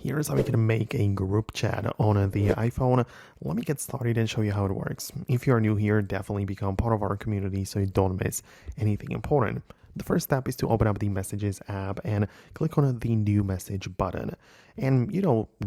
Here's how we can make a group chat on the iPhone. Let me get started and show you how it works. If you're new here, definitely become part of our community so you don't miss anything important. The first step is to open up the Messages app and click on the New Message button. And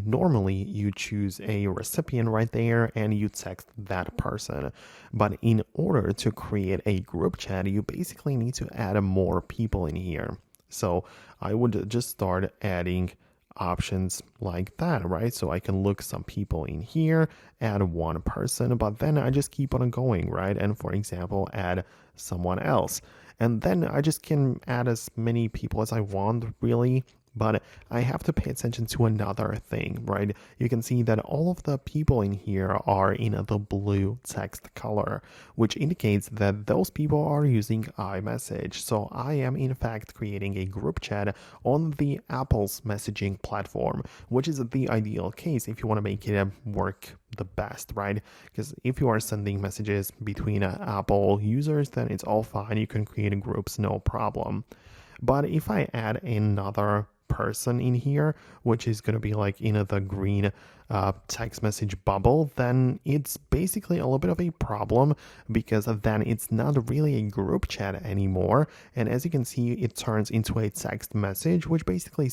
normally you choose a recipient right there and you text that person. But in order to create a group chat, you basically need to add more people in here. So I would just start adding options like that, right? So I can look some people in here, add one person, but then I just keep on going, right? And for example, add someone else. And then I just can add as many people as I want, really. But I have to pay attention to another thing, right? You can see that all of the people in here are in the blue text color, which indicates that those people are using iMessage. So I am in fact creating a group chat on the Apple's messaging platform, which is the ideal case if you want to make it work the best, right? Because if you are sending messages between Apple users, then it's all fine. You can create groups, no problem. But if I add another person in here, which is going to be like in the green text message bubble, then it's basically a little bit of a problem because then it's not really a group chat anymore. And as you can see, it turns into a text message, which basically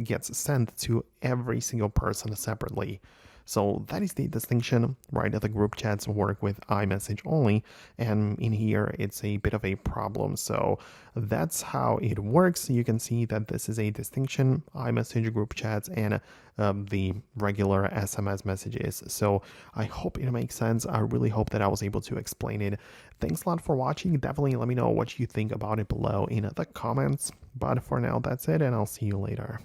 gets sent to every single person separately. So that is the distinction, right? The group chats work with iMessage only, and in here it's a bit of a problem. So that's how it works. You can see that this is a distinction, iMessage group chats and the regular SMS messages. So I hope it makes sense. I really hope that I was able to explain it. Thanks a lot for watching. Definitely let me know what you think about it below in the comments. But for now, that's it, and I'll see you later.